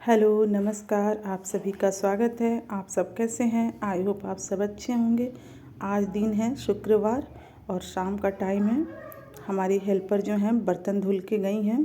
Hello नमस्कार, आप सभी का स्वागत है। आप सब कैसे हैं? आई होप आप सब अच्छे होंगे। आज दिन है शुक्रवार और शाम का टाइम है। हमारी हेल्पर जो हैं बर्तन धुल के गई हैं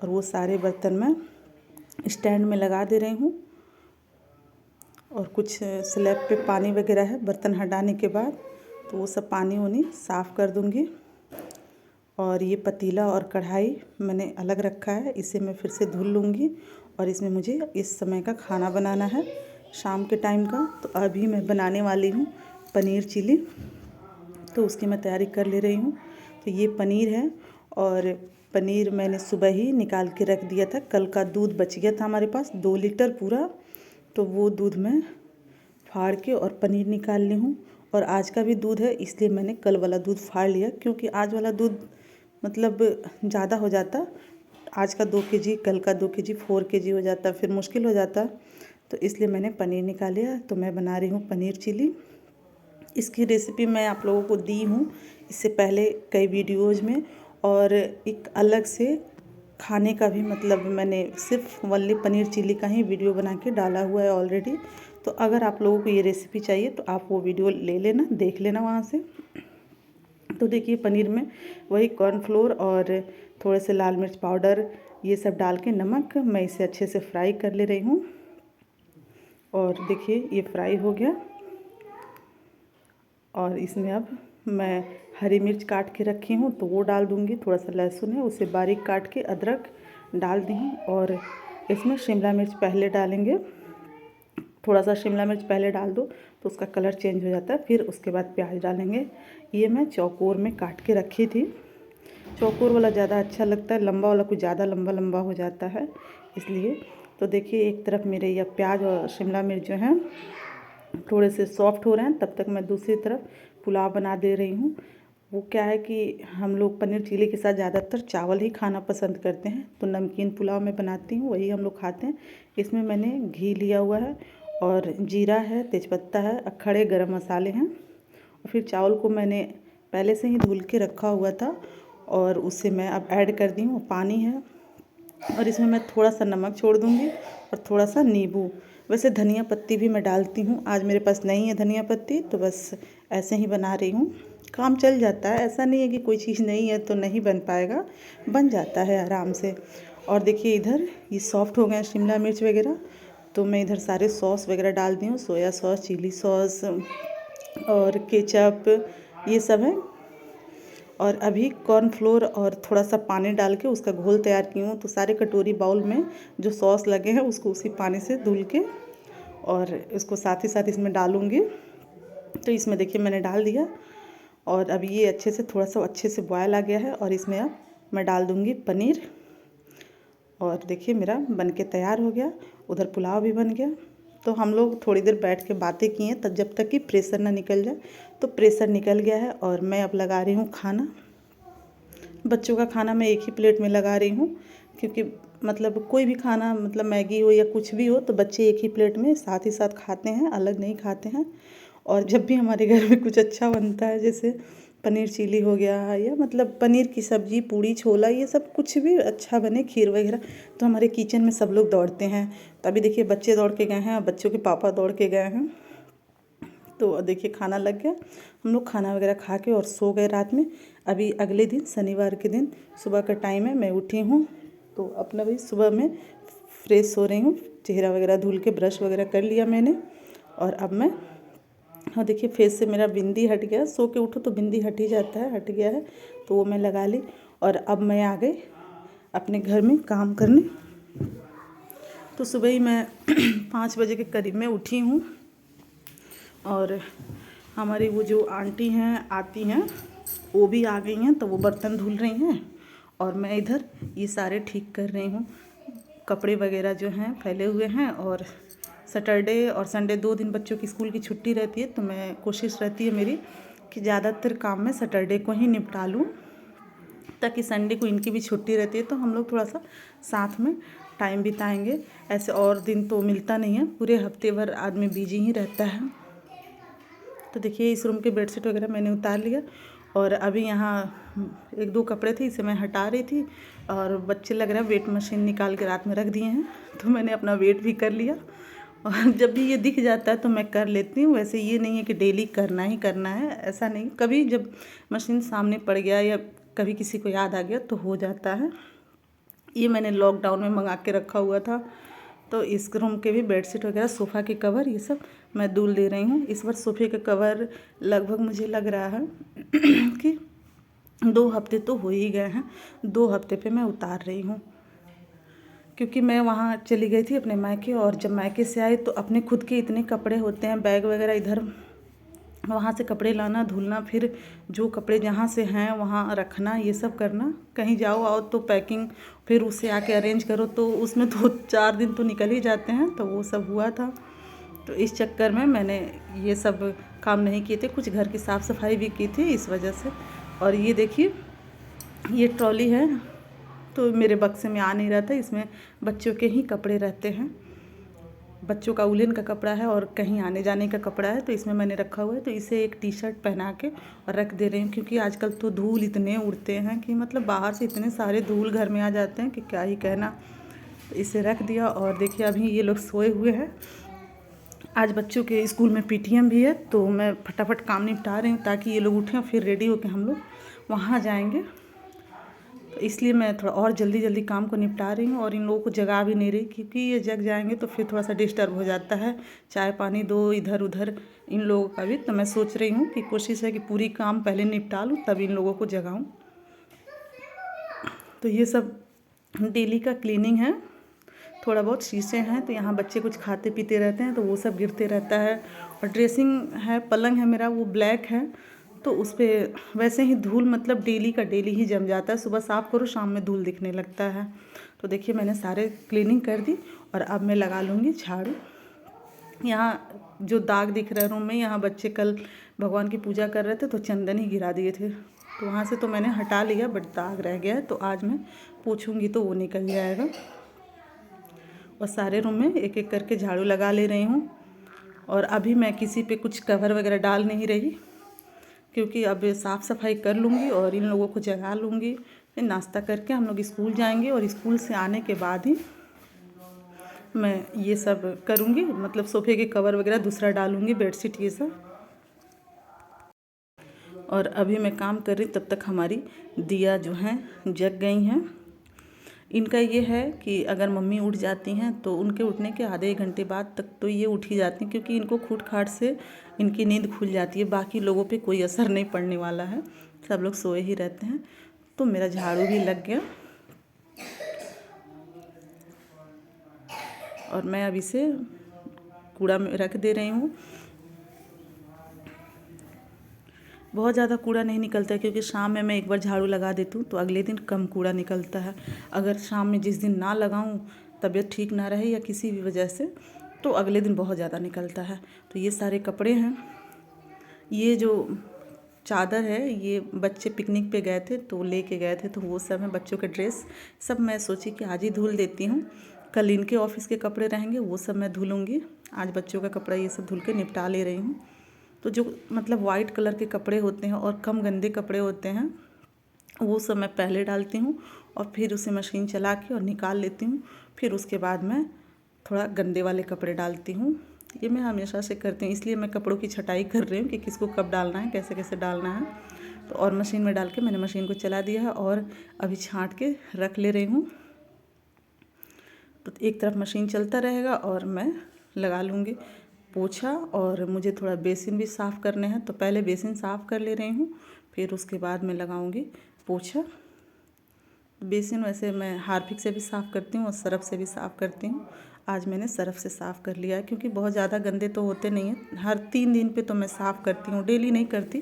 और वो सारे बर्तन मैं स्टैंड में लगा दे रही हूँ। और कुछ स्लैब पे पानी वगैरह है बर्तन हटाने के बाद, तो वो सब पानी उन्हीं साफ़ कर दूँगी। और ये पतीला और कढ़ाई मैंने अलग रखा है, इसे मैं फिर से धुल लूँगी। और इसमें मुझे इस समय का खाना बनाना है शाम के टाइम का। तो अभी मैं बनाने वाली हूँ पनीर चिली, तो उसकी मैं तैयारी कर ले रही हूँ। तो ये पनीर है और पनीर मैंने सुबह ही निकाल के रख दिया था। कल का दूध बच गया था हमारे पास 2 लीटर पूरा, तो वो दूध मैं फाड़ के और पनीर निकाल ली हूँ। और आज का भी दूध है, इसलिए मैंने कल वाला दूध फाड़ लिया, क्योंकि आज वाला दूध मतलब ज़्यादा हो जाता। आज का 2 केजी, कल का 2 केजी, 4 केजी हो जाता, फिर मुश्किल हो जाता। तो इसलिए मैंने पनीर निकाल लिया। तो मैं बना रही हूँ पनीर चिली। इसकी रेसिपी मैं आप लोगों को दी हूँ इससे पहले कई वीडियोज़ में, और एक अलग से खाने का भी मतलब मैंने सिर्फ वनली पनीर चिली का ही वीडियो बना के डाला हुआ है ऑलरेडी। तो अगर आप लोगों को ये रेसिपी चाहिए तो आप वो वीडियो ले लेना, देख लेना वहाँ से। तो देखिए पनीर में वही कॉर्नफ्लोर और थोड़े से लाल मिर्च पाउडर ये सब डाल के नमक, मैं इसे अच्छे से फ्राई कर ले रही हूँ। और देखिए ये फ्राई हो गया। और इसमें अब मैं हरी मिर्च काट के रखी हूँ तो वो डाल दूँगी। थोड़ा सा लहसुन है उसे बारीक काट के अदरक डाल दी हूँ। और इसमें शिमला मिर्च पहले डालेंगे। थोड़ा सा शिमला मिर्च पहले डाल दो तो उसका कलर चेंज हो जाता है। फिर उसके बाद प्याज डालेंगे। ये मैं चौकोर में काट के रखी थी। चौकोर वाला ज़्यादा अच्छा लगता है, लंबा वाला कुछ ज़्यादा लंबा लंबा हो जाता है इसलिए। तो देखिए एक तरफ मेरे यह प्याज और शिमला मिर्च जो हैं थोड़े से सॉफ्ट हो रहे हैं, तब तक मैं दूसरी तरफ पुलाव बना दे रही हूँ। वो क्या है कि हम लोग पनीर चिली के साथ ज़्यादातर चावल ही खाना पसंद करते हैं, तो नमकीन पुलाव मैं बनाती हूँ, वही हम लोग खाते हैं। इसमें मैंने घी लिया हुआ है और जीरा है, तेज़पत्ता है, खड़े गरम मसाले हैं। और फिर चावल को मैंने पहले से ही धुल के रखा हुआ था और उसे मैं अब ऐड कर दी हूँ। पानी है और इसमें मैं थोड़ा सा नमक छोड़ दूँगी और थोड़ा सा नींबू। वैसे धनिया पत्ती भी मैं डालती हूँ, आज मेरे पास नहीं है धनिया पत्ती, तो बस ऐसे ही बना रही हूँ। काम चल जाता है, ऐसा नहीं है कि कोई चीज़ नहीं है तो नहीं बन पाएगा, बन जाता है आराम से। और देखिए इधर ये सॉफ्ट हो गए शिमला मिर्च वगैरह, तो मैं इधर सारे सॉस वगैरह डाल दी हूँ। सोया सॉस, चिली सॉस और केचप ये सब है। और अभी कॉर्नफ्लोर और थोड़ा सा पानी डाल के उसका घोल तैयार की हूँ। तो सारे कटोरी बाउल में जो सॉस लगे हैं उसको उसी पानी से धुल के और इसको साथ ही साथ इसमें डालूँगी। तो इसमें देखिए मैंने डाल दिया। और अब ये अच्छे से थोड़ा सा अच्छे से बॉयल आ गया है और इसमें अब मैं डाल दूँगी पनीर। और देखिए मेरा बन के तैयार हो गया। उधर पुलाव भी बन गया। तो हम लोग थोड़ी देर बैठ के बातें किए तब, जब तक कि प्रेशर ना निकल जाए। तो प्रेशर निकल गया है और मैं अब लगा रही हूँ खाना। बच्चों का खाना मैं एक ही प्लेट में लगा रही हूँ, क्योंकि मतलब कोई भी खाना मतलब मैगी हो या कुछ भी हो तो बच्चे एक ही प्लेट में साथ ही साथ खाते हैं, अलग नहीं खाते हैं। और जब भी हमारे घर में कुछ अच्छा बनता है, जैसे पनीर चिली हो गया या मतलब पनीर की सब्ज़ी, पूड़ी, छोला, ये सब कुछ भी अच्छा बने, खीर वगैरह, तो हमारे किचन में सब लोग दौड़ते हैं। तो अभी देखिए बच्चे दौड़ के गए हैं और बच्चों के पापा दौड़ के गए हैं। तो देखिए खाना लग गया, हम लोग खाना वगैरह खा के और सो गए रात में। अभी अगले दिन शनिवार के दिन सुबह का टाइम है, मैं उठी हूँ तो अपना भी सुबह में फ्रेश हो रही हूँ, चेहरा वगैरह धुल के ब्रश वगैरह कर लिया मैंने। और अब मैं, हाँ देखिए फेस से मेरा बिंदी हट गया, सो के उठो तो बिंदी हट ही जाता है, हट गया है, तो वो मैं लगा ली। और अब मैं आ गई अपने घर में काम करने। तो सुबह ही मैं 5 बजे के करीब में उठी हूँ। और हमारी वो जो आंटी हैं आती हैं वो भी आ गई हैं, तो वो बर्तन धुल रही हैं और मैं इधर ये सारे ठीक कर रही हूँ। कपड़े वगैरह जो हैं फैले हुए हैं। और सैटरडे और संडे 2 दिन बच्चों की स्कूल की छुट्टी रहती है, तो मैं कोशिश रहती है मेरी कि ज़्यादातर काम मैं सैटरडे को ही निपटा लूँ, ताकि संडे को इनकी भी छुट्टी रहती है तो हम लोग थोड़ा सा साथ में टाइम बिताएंगे। ऐसे और दिन तो मिलता नहीं है, पूरे हफ्ते भर आदमी बिजी ही रहता है। तो देखिए इस रूम के बेडशीट वगैरह मैंने उतार लिया और अभी यहाँ 1-2 कपड़े थे, इसे मैं हटा रही थी और बच्चे लग रहा है वेट मशीन निकाल के रात में रख दिए हैं, तो मैंने अपना वेट भी कर लिया। और जब भी ये दिख जाता है तो मैं कर लेती हूँ। वैसे ये नहीं है कि डेली करना ही करना है, ऐसा नहीं, कभी जब मशीन सामने पड़ गया या कभी किसी को याद आ गया तो हो जाता है। ये मैंने लॉकडाउन में मंगा के रखा हुआ था, तो इस रूम के भी बेडशीट वगैरह, सोफ़ा के कवर, ये सब मैं धुल दे रही हूँ। इस बार सोफ़े के कवर लगभग मुझे लग रहा है कि 2 हफ्ते तो हो ही गए हैं। 2 हफ्ते पे मैं उतार रही हूँ, क्योंकि मैं वहाँ चली गई थी अपने मायके, और जब मायके से आई तो अपने खुद के इतने कपड़े होते हैं, बैग वगैरह इधर वहाँ से कपड़े लाना, धुलना, फिर जो कपड़े जहाँ से हैं वहाँ रखना, ये सब करना। कहीं जाओ आओ तो पैकिंग, फिर उसे आके अरेंज करो, तो उसमें 2-4 दिन तो निकल ही जाते हैं। तो वो सब हुआ था, तो इस चक्कर में मैंने ये सब काम नहीं किए थे। कुछ घर की साफ़ सफाई भी की थी इस वजह से। और ये देखिए, ये ट्रॉली है, तो मेरे बक्से में आ नहीं रहा था, इसमें बच्चों के ही कपड़े रहते हैं। बच्चों का उलन का कपड़ा है और कहीं आने जाने का कपड़ा है, तो इसमें मैंने रखा हुआ है। तो इसे एक टी-शर्ट पहना के और रख दे रही हूँ, क्योंकि आजकल तो धूल इतने उड़ते हैं कि मतलब बाहर से इतने सारे धूल घर में आ जाते हैं कि क्या ही कहना। तो इसे रख दिया। और देखिए अभी ये लोग सोए हुए हैं। आज बच्चों के स्कूल में पीटीएम भी है, तो मैं फटाफट काम निपटा रही हूँ ताकि ये लोग उठें, फिर रेडी होकर हम लोग वहाँ जाएंगे। तो इसलिए मैं थोड़ा और जल्दी जल्दी काम को निपटा रही हूँ, और इन लोगों को जगा भी नहीं रही, क्योंकि ये जग जाएंगे तो फिर थोड़ा सा डिस्टर्ब हो जाता है। चाय पानी दो इधर उधर इन लोगों का भी। तो मैं सोच रही हूँ कि कोशिश है कि पूरी काम पहले निपटा लूँ, तब इन लोगों को जगाऊँ। तो ये सब डेली का क्लीनिंग है। थोड़ा बहुत शीशे हैं, तो यहाँ बच्चे कुछ खाते पीते रहते हैं, तो वो सब गिरते रहता है। और ड्रेसिंग है, पलंग है मेरा, वो ब्लैक है, तो उस पर वैसे ही धूल मतलब डेली का डेली ही जम जाता है। सुबह साफ़ करो, शाम में धूल दिखने लगता है। तो देखिए मैंने सारे क्लीनिंग कर दी, और अब मैं लगा लूँगी झाड़ू। यहाँ जो दाग दिख रहा है रूम में, यहाँ बच्चे कल भगवान की पूजा कर रहे थे तो चंदन ही गिरा दिए थे, तो वहाँ से तो मैंने हटा लिया, बट दाग रह गया है। तो आज मैं पोंछूँगी तो वो निकल जाएगा। और सारे रूम में एक एक करके झाड़ू लगा ले रही हूँ। और अभी मैं किसी पे कुछ कवर वगैरह डाल नहीं रही, क्योंकि अब साफ़ सफाई कर लूँगी और इन लोगों को जगा लूँगी। फिर नाश्ता करके हम लोग स्कूल जाएंगे, और स्कूल से आने के बाद ही मैं ये सब करूँगी, मतलब सोफ़े के कवर वगैरह दूसरा डालूँगी, बेडशीट ये सब। और अभी मैं काम कर रही, तब तक हमारी दिया जो हैं जग गई हैं। इनका ये है कि अगर मम्मी उठ जाती हैं तो उनके उठने के आधे 1 घंटे बाद तक तो ये उठ ही जाती हैं, क्योंकि इनको खूट खाट से इनकी नींद खुल जाती है। बाकी लोगों पे कोई असर नहीं पड़ने वाला है, सब लोग सोए ही रहते हैं। तो मेरा झाड़ू भी लग गया, और मैं अब इसे कूड़ा में रख दे रही हूँ। बहुत ज़्यादा कूड़ा नहीं निकलता है, क्योंकि शाम में मैं एक बार झाड़ू लगा देती हूँ तो अगले दिन कम कूड़ा निकलता है। अगर शाम में जिस दिन ना लगाऊँ, तबीयत ठीक ना रहे या किसी भी वजह से, तो अगले दिन बहुत ज़्यादा निकलता है। तो ये सारे कपड़े हैं, ये जो चादर है ये बच्चे पिकनिक पे गए थे तो लेके गए थे, तो वो सब है। बच्चों के ड्रेस सब मैं सोची कि आज ही धुल देती हूँ, कल इनके ऑफिस के कपड़े रहेंगे वो सब मैं धुलूँगी। आज बच्चों का कपड़ा ये सब धुल के निपटा ले रही हूँ। तो जो मतलब वाइट कलर के कपड़े होते हैं और कम गंदे कपड़े होते हैं, वो सब मैं पहले डालती हूँ, और फिर उसे मशीन चला के और निकाल लेती हूँ। फिर उसके बाद मैं थोड़ा गंदे वाले कपड़े डालती हूँ। ये मैं हमेशा से करती हूँ, इसलिए मैं कपड़ों की छटाई कर रही हूँ कि किसको कब डालना है, कैसे कैसे डालना है। तो और मशीन में डाल के मैंने मशीन को चला दिया है, और अभी छाँट के रख ले रही हूँ। तो एक तरफ मशीन चलता रहेगा और मैं लगा लूँगी पोछा। और मुझे थोड़ा बेसिन भी साफ़ करने हैं, तो पहले बेसिन साफ़ कर ले रही हूँ, फिर उसके बाद मैं लगाऊँगी पोछा। बेसिन वैसे मैं हार्पिक से भी साफ़ करती हूँ और सरफ से भी साफ़ करती हूँ। आज मैंने सरफ से साफ़ कर लिया है, क्योंकि बहुत ज़्यादा गंदे तो होते नहीं हैं। हर 3 दिन पे तो मैं साफ़ करती हूँ, डेली नहीं करती,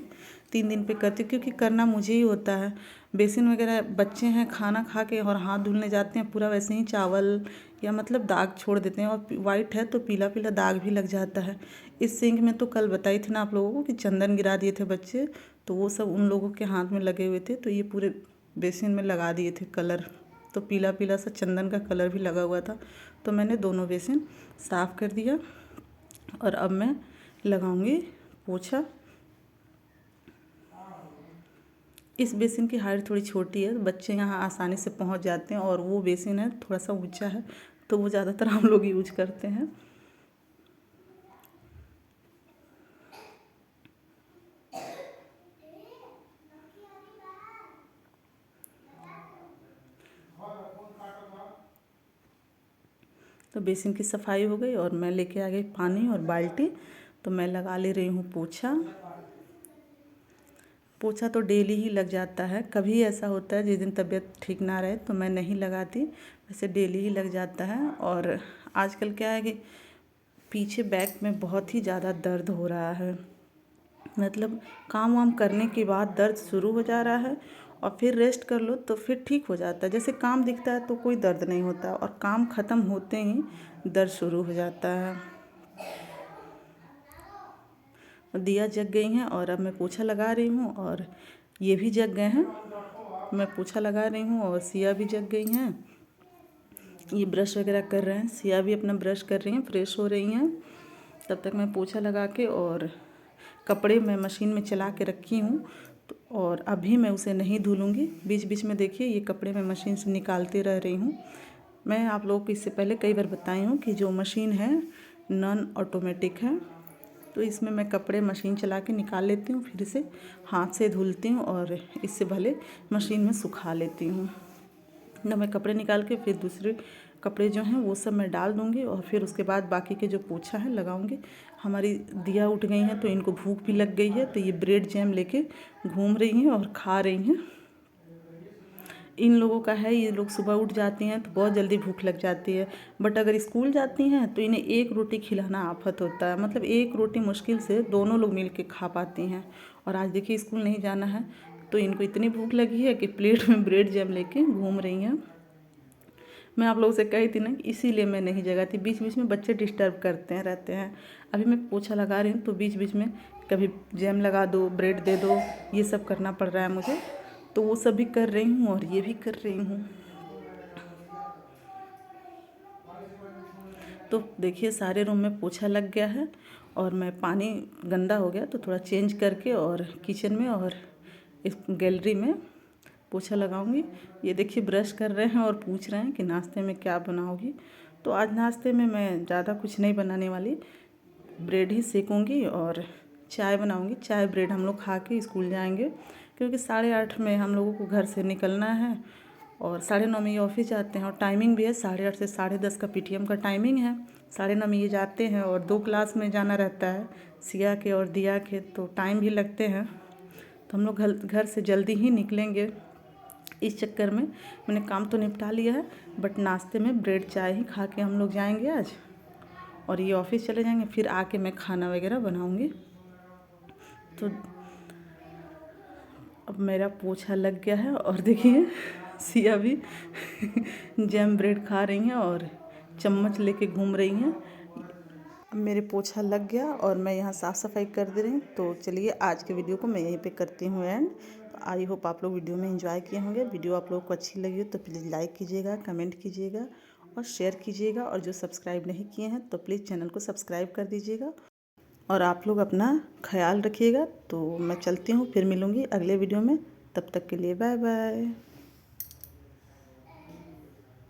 3 दिन पे करती हूँ, क्योंकि करना मुझे ही होता है। बेसिन वगैरह बच्चे हैं खाना खा के और हाथ धुलने जाते हैं, पूरा वैसे ही चावल या मतलब दाग छोड़ देते हैं, और वाइट है तो पीला पीला दाग भी लग जाता है। इस सिंक में तो कल बताई थी ना आप लोगों को कि चंदन गिरा दिए थे बच्चे, तो वो सब उन लोगों के हाथ में लगे हुए थे, तो ये पूरे बेसिन में लगा दिए थे कलर, तो पीला पीला सा चंदन का कलर भी लगा हुआ था। तो मैंने दोनों बेसिन साफ़ कर दिया, और अब मैं लगाऊंगी पोछा। इस बेसिन की हाइट थोड़ी छोटी है, बच्चे यहाँ आसानी से पहुँच जाते हैं, और वो बेसिन है थोड़ा सा ऊंचा है, तो वो ज़्यादातर हम लोग यूज करते हैं। तो बेसिन की सफाई हो गई और मैं लेके आ गई पानी और बाल्टी। तो मैं लगा ले रही हूँ पोछा। पोछा तो डेली ही लग जाता है, कभी ऐसा होता है जिस दिन तबीयत ठीक ना रहे तो मैं नहीं लगाती, वैसे डेली ही लग जाता है। और आजकल क्या है कि पीछे बैक में बहुत ही ज़्यादा दर्द हो रहा है, मतलब काम वाम करने के बाद दर्द शुरू हो जा रहा है, और फिर रेस्ट कर लो तो फिर ठीक हो जाता है। जैसे काम दिखता है तो कोई दर्द नहीं होता, और काम ख़त्म होते ही दर्द शुरू हो जाता है। दिया जग गई हैं और अब मैं पोछा लगा रही हूँ, और ये भी जग गए हैं। मैं पोछा लगा रही हूँ और सिया भी जग गई हैं। ये ब्रश वगैरह कर रहे हैं, सिया भी अपना ब्रश कर रही हैं, फ्रेश हो रही हैं। तब तक मैं पोछा लगा के और कपड़े मैं मशीन में चला के रखी हूँ, तो और अभी मैं उसे नहीं धुलूँगी। बीच बीच में देखिए ये कपड़े मैं मशीन से निकालते रह रही हूँ। मैं आप लोगों को इससे पहले कई बार बताई हूँ कि जो मशीन है नॉन ऑटोमेटिक है, तो इसमें मैं कपड़े मशीन चला के निकाल लेती हूँ, फिर इसे हाथ से धुलती हूँ और इससे भले मशीन में सुखा लेती हूँ। ना मैं कपड़े निकाल के फिर दूसरे कपड़े जो हैं वो सब मैं डाल दूँगी, और फिर उसके बाद बाकी के जो पोछा है लगाऊँगी। हमारी दिया उठ गई हैं तो इनको भूख भी लग गई है, तो ये ब्रेड जैम लेके घूम रही हैं और खा रही हैं। इन लोगों का है, ये लोग सुबह उठ जाती हैं तो बहुत जल्दी भूख लग जाती है, बट अगर स्कूल जाती हैं तो इन्हें एक रोटी खिलाना आफत होता है, मतलब एक रोटी मुश्किल से दोनों लोग मिल के खा पाती हैं। और आज देखिए स्कूल नहीं जाना है तो इनको इतनी भूख लगी है कि प्लेट में ब्रेड जैम लेके घूम रही हैं। मैं आप लोगों से कही थी ना, इसीलिए मैं नहीं जगाती, बीच बीच में बच्चे डिस्टर्ब करते हैं रहते हैं। अभी मैं पोछा लगा रही हूँ तो बीच बीच में कभी जैम लगा दो, ब्रेड दे दो, ये सब करना पड़ रहा है मुझे, तो वो सब भी कर रही हूँ और ये भी कर रही हूँ। तो देखिए सारे रूम में पोछा लग गया है, और मैं पानी गंदा हो गया तो थोड़ा चेंज करके और किचन में और इस गैलरी में पोछा लगाऊंगी। ये देखिए ब्रश कर रहे हैं और पूछ रहे हैं कि नाश्ते में क्या बनाओगी। तो आज नाश्ते में मैं ज़्यादा कुछ नहीं बनाने वाली, ब्रेड ही सेकूँगी और चाय बनाऊंगी। चाय ब्रेड हम लोग खा के स्कूल जाएंगे, क्योंकि 8:30 में हम लोगों को घर से निकलना है, और 9:30 में ये ऑफिस जाते हैं, और टाइमिंग भी है 8:30 से 10:30 का पीटीएम का टाइमिंग है। 9:30 में ये जाते हैं और 2 क्लास में जाना रहता है, सिया के और दिया के, तो टाइम भी लगते हैं। तो हम लोग घर से जल्दी ही निकलेंगे। इस चक्कर में मैंने काम तो निपटा लिया है, बट नाश्ते में ब्रेड चाय ही खा के हम लोग जाएंगे आज, और ये ऑफिस चले जाएंगे। फिर आके मैं खाना वगैरह बनाऊंगी। तो अब मेरा पोछा लग गया है, और देखिए सिया भी जैम ब्रेड खा रही हैं और चम्मच लेके घूम रही हैं। अब मेरे पोछा लग गया और मैं यहाँ साफ़ सफाई कर दे रही हूँ। तो चलिए आज के वीडियो को मैं यहीं पे करती हूँ एंड। तो आई होप आप लोग वीडियो में एंजॉय किए होंगे। वीडियो आप लोगों को अच्छी लगी हो तो प्लीज़ लाइक कीजिएगा, कमेंट कीजिएगा और शेयर कीजिएगा, और जो सब्सक्राइब नहीं किए हैं तो प्लीज़ चैनल को सब्सक्राइब कर दीजिएगा। और आप लोग अपना ख्याल रखिएगा। तो मैं चलती हूँ, फिर मिलूँगी अगले वीडियो में। तब तक के लिए बाय बाय।